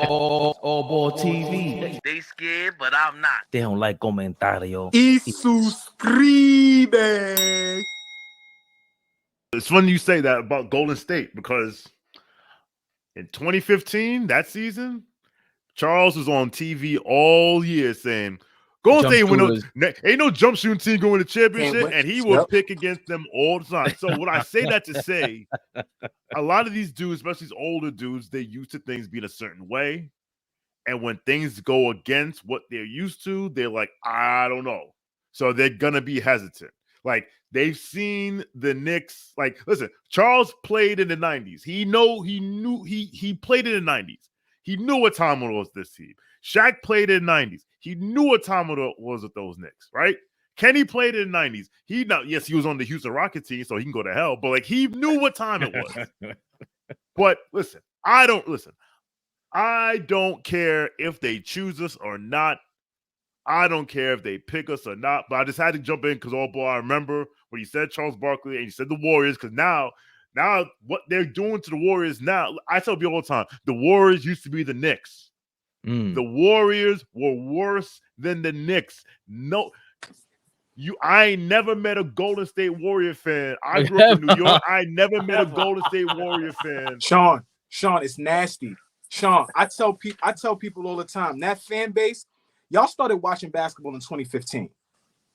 AllBall TV. They scared, but I'm not. They don't like comentario. Y suscribe. It's funny you say that about Golden State because in 2015, that season, Charles was on TV all year saying, Golden State ain't no jump shooting team going to championship, and he will pick against them all the time. So what I say that to say, a lot of these dudes, especially these older dudes, they're used to things being a certain way. And when things go against what they're used to, they're like, I don't know. So they're going to be hesitant. Like, they've seen the Knicks. Like, listen, Charles played in the 90s. He played in the 90s. He knew what time it was this team. Shaq played in the 90s. He knew what time it was with those Knicks, right? Kenny played in the 90s. Yes, he was on the Houston Rockets team, so he can go to hell. But, like, he knew what time it was. But, listen, I don't care if they choose us or not. I don't care if they pick us or not, but I just had to jump in because, I remember when you said Charles Barkley and you said the Warriors, because now what they're doing to the Warriors now, I tell people all the time, the Warriors used to be the Knicks. The Warriors were worse than the Knicks. No, I ain't never met a Golden State Warrior fan. I grew up in New York. I never met a Golden State Warrior fan. Sean, it's nasty. Sean, I tell people all the time, that fan base, y'all started watching basketball in 2015.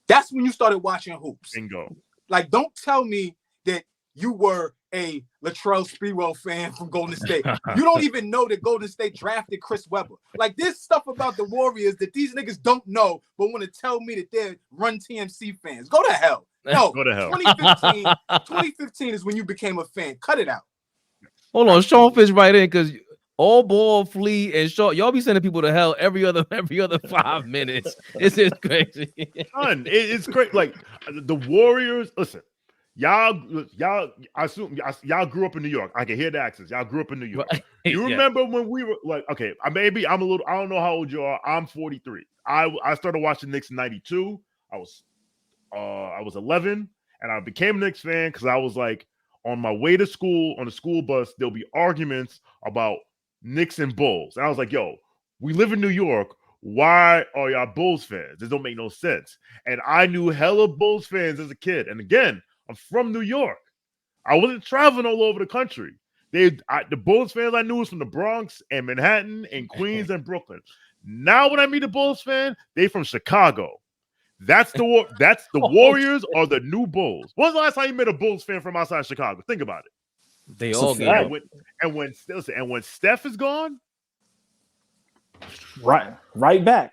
That's when you started watching hoops. Bingo. Like, don't tell me that you were a Latrell Sprewell fan from Golden State. You don't even know that Golden State drafted Chris Webber. Like, there's stuff about the Warriors that these niggas don't know, but want to tell me that they're Run TMC fans. Go to hell. No, go to hell. 2015 is when you became a fan. Cut it out. Hold on, Sean Fish right in because AllBall, Flea, and Shaw, y'all be sending people to hell every other 5 minutes. This is crazy. Son, it's great. Like the Warriors, listen, y'all. I assume y'all grew up in New York. I can hear the accents. Y'all grew up in New York. Right. You remember when we were like, okay, I'm a little. I don't know how old you are. I'm 43. I started watching Knicks in '92. I was 11, and I became a Knicks fan because I was like on my way to school on the school bus. There'll be arguments about Knicks and Bulls. And I was like, yo, we live in New York. Why are y'all Bulls fans? This don't make no sense. And I knew hella Bulls fans as a kid. And again, I'm from New York. I wasn't traveling all over the country. The Bulls fans I knew was from the Bronx and Manhattan and Queens and Brooklyn. Now when I meet a Bulls fan, they from Chicago. That's the Warriors or the new Bulls. When's the last time you met a Bulls fan from outside Chicago? Think about it. They all get and when Steph is gone, right back.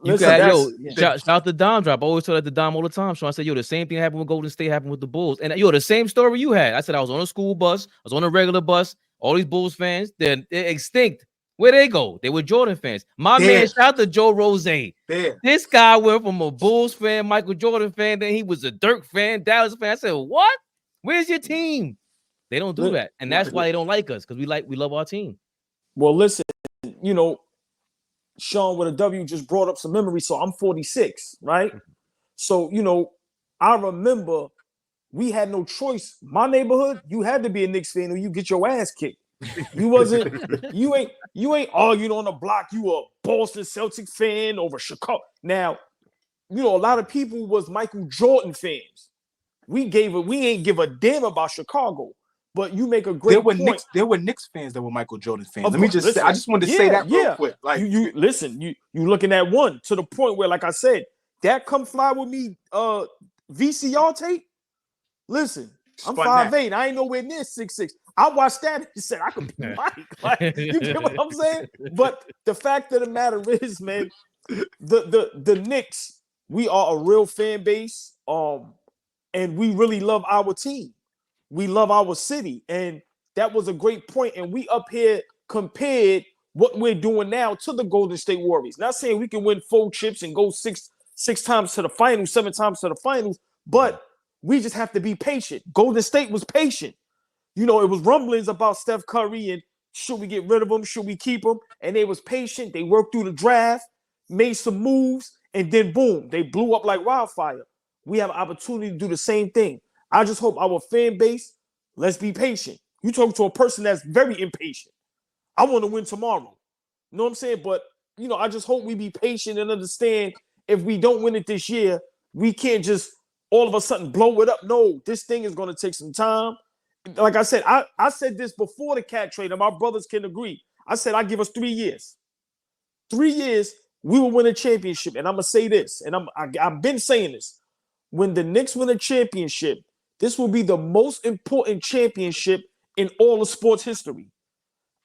You got shout out to Dom Drop. I always tell that to Dom all the time. So I said, yo, the same thing happened with Golden State happened with the Bulls, and the same story you had. I said I was on a school bus, I was on a regular bus. All these Bulls fans, they're extinct. Where they go? They were Jordan fans. My man, shout out to Joe Rose. This guy went from a Bulls fan, Michael Jordan fan, then he was a Dirk fan, Dallas fan. I said, what? Where's your team? They don't do that, and that's why they don't like us because we love our team. Well, listen, Sean with a W just brought up some memories. So I'm 46, right? So I remember we had no choice. My neighborhood, you had to be a Knicks fan or you get your ass kicked. You ain't arguing on the block. You a Boston Celtics fan over Chicago. Now, a lot of people was Michael Jordan fans. We ain't give a damn about Chicago. But you make a great point. There were Knicks fans that were Michael Jordan fans. Let me just say, I just wanted to say that real quick. Like you listen, you looking at one to the point where, like I said, that Come Fly With Me VCR tape. Listen, I'm 5'8". I ain't nowhere near 6'6". I watched that and said I could be Mike. Like, you get what I'm saying? But the fact of the matter is, man, the Knicks, we are a real fan base. And we really love our team. We love our city. And that was a great point. And we up here compared what we're doing now to the Golden State Warriors. Not saying we can win 4 chips and go six times to the finals, 7 times to the finals, but we just have to be patient. Golden State was patient. It was rumblings about Steph Curry and should we get rid of him? Should we keep him? And they was patient. They worked through the draft, made some moves, and then boom, they blew up like wildfire. We have an opportunity to do the same thing. I just hope our fan base, let's be patient. You talk to a person that's very impatient. I want to win tomorrow. You know what I'm saying? But, you know, I just hope we be patient and understand if we don't win it this year, we can't just all of a sudden blow it up. No, this thing is going to take some time. Like I said, I said this before the cat trade, and my brothers can agree. I said, I give us 3 years. 3 years, we will win a championship. And I'm going to say this, and I've been saying this. When the Knicks win a championship, this will be the most important championship in all of sports history.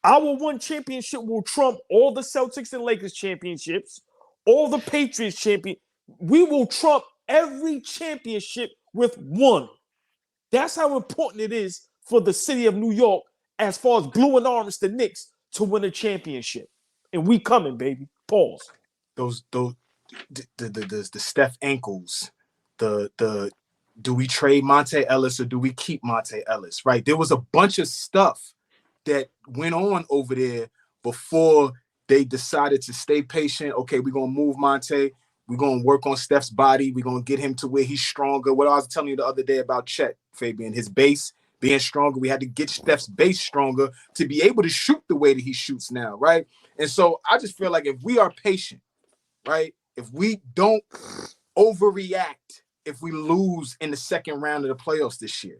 Our one championship will trump all the Celtics and Lakers championships, all the Patriots champion. We will trump every championship with one. That's how important it is for the city of New York, as far as blue and orange, the Knicks, to win a championship. And we coming, baby. Pause. The Steph ankles, the do we trade Monte Ellis or do we keep Monte Ellis? Right. There was a bunch of stuff that went on over there before they decided to stay patient. Okay, we're gonna move Monte. We're gonna work on Steph's body. We're gonna get him to where he's stronger. What I was telling you the other day about Chet, Fabian, his base being stronger. We had to get Steph's base stronger to be able to shoot the way that he shoots now, right? And so I just feel like if we are patient, right, if we don't overreact, if we lose in the second round of the playoffs this year,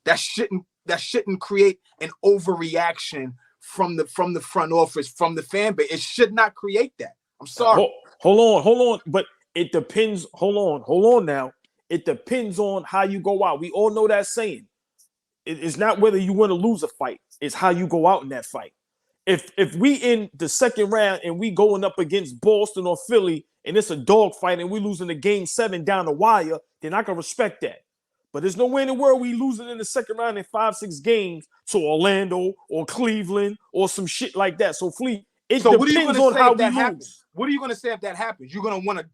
that shouldn't create an overreaction from the front office, from the fan base. It should not create that. I'm sorry. Hold on. But it depends. Hold on now. It depends on how you go out. We all know that saying. It's not whether you win or lose a fight. It's how you go out in that fight. If we in the second round and we going up against Boston or Philly and it's a dog fight and we losing the game 7 down the wire, then I can respect that. But there's no way in the world we losing in the second round in 5-6 games to Orlando or Cleveland or some shit like that. So Fleet, it depends on how we lose. What are you going to say if that happens? You're going to want to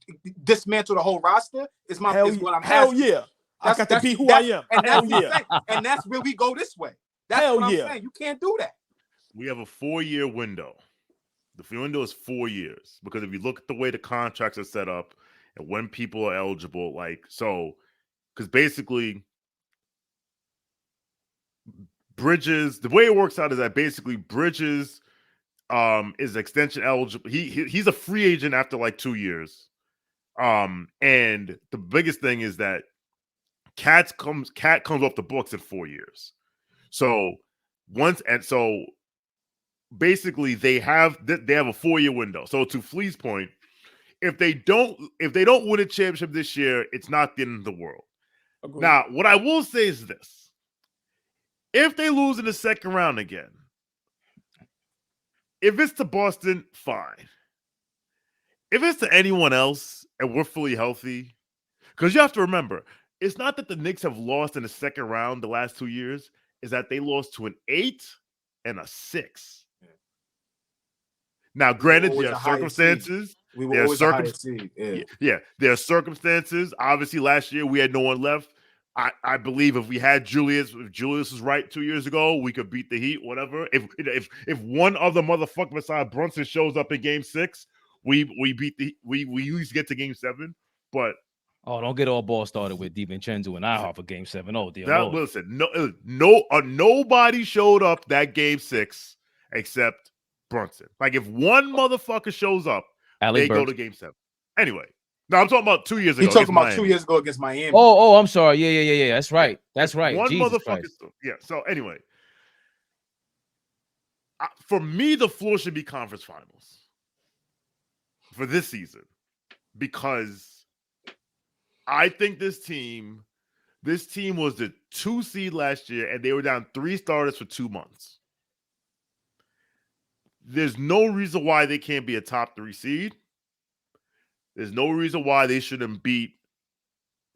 dismantle the whole roster? Hell yeah. I got to be who I am. And hell yeah. And that's where we go this way. That's what I'm saying. You can't do that. We have a 4-year window. The window is 4 years because if you look at the way the contracts are set up and when people are eligible, because basically Bridges, the way it works out is that basically Bridges is extension eligible. He's a free agent after like 2 years. And the biggest thing is that Cat comes off the books at 4 years. So basically they have a 4-year window. So to Flea's point, if they don't win a championship this year, it's not the end of the world. Agreed. Now, what I will say is this. If they lose in the second round again, if it's to Boston, fine. If it's to anyone else and we're fully healthy, because you have to remember, it's not that the Knicks have lost in the second round the last 2 years, is that they lost to an 8 and a 6. Now, granted, there are circumstances. There are circumstances. Obviously, last year we had no one left. I believe if we had Julius, if Julius was right 2 years ago, we could beat the Heat, whatever. If one other motherfucker besides Brunson shows up in Game 6, we usually get to Game 7. But don't get all ball started with DiVincenzo and IHOP for Game 7. Oh, dear Lord. Listen, nobody showed up that Game 6 except Brunson. Like if one motherfucker shows up, they go to Game 7. Anyway. No, I'm talking about 2 years ago. You're talking about 2 years ago against Miami. Oh, I'm sorry. Yeah. That's right. One Jesus motherfucker. Yeah. So anyway, for me, the floor should be conference finals for this season because I think this team was the 2 seed last year and they were down 3 starters for 2 months. There's no reason why they can't be a top 3 seed. There's no reason why they shouldn't beat.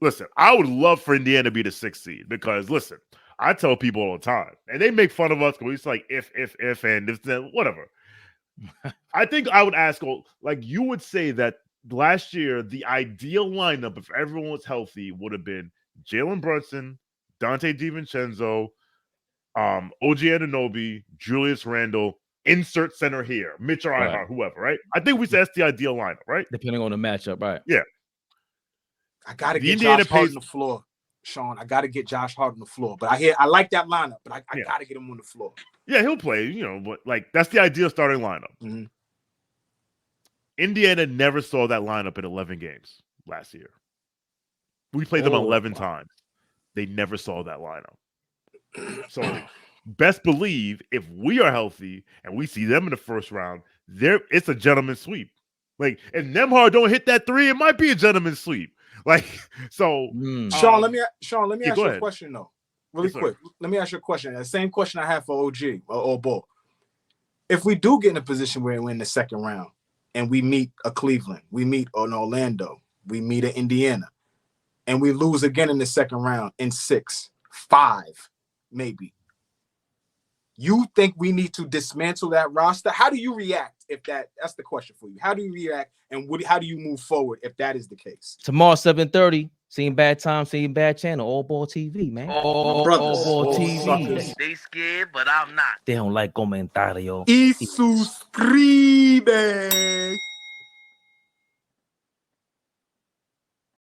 Listen, I would love for Indiana to be the 6th seed because, listen, I tell people all the time, and they make fun of us because it's like if, and if, then whatever. I think I would ask, like you would say that last year, the ideal lineup, if everyone was healthy, would have been Jalen Brunson, Dante DiVincenzo, OG Anunoby, Julius Randle, insert center here, Mitch or Ihart, whoever, right? I think we said that's the ideal lineup, right? Depending on the matchup, right? Yeah. I gotta get Josh Hart on the floor. Sean, I got to get Josh Hart on the floor. But I like that lineup, but I got to get him on the floor. Yeah, he'll play, you know, but like that's the ideal starting lineup. Mm-hmm. Indiana never saw that lineup in 11 games last year. We played them 11 times. They never saw that lineup. So best believe if we are healthy and we see them in the first round, it's a gentleman's sweep. Like, if Nembhard don't hit that three, it might be a gentleman's sweep. Like, so Sean, let me ask you a ahead. question though, really quick. Let me ask you a question. The same question I have for OG or AllBall. If we do get in a position where we're in the second round and we meet a Cleveland, we meet an Orlando, we meet an Indiana, and we lose again in the second round in 6, 5, maybe. You think we need to dismantle that roster? How do you react if that's the question for you? How do you react and how do you move forward if that is the case? Tomorrow, 7:30, seen bad time, seen bad channel, AllBall TV, man. AllBall TV. They scared, but I'm not. They don't like comentario. Y suscribe.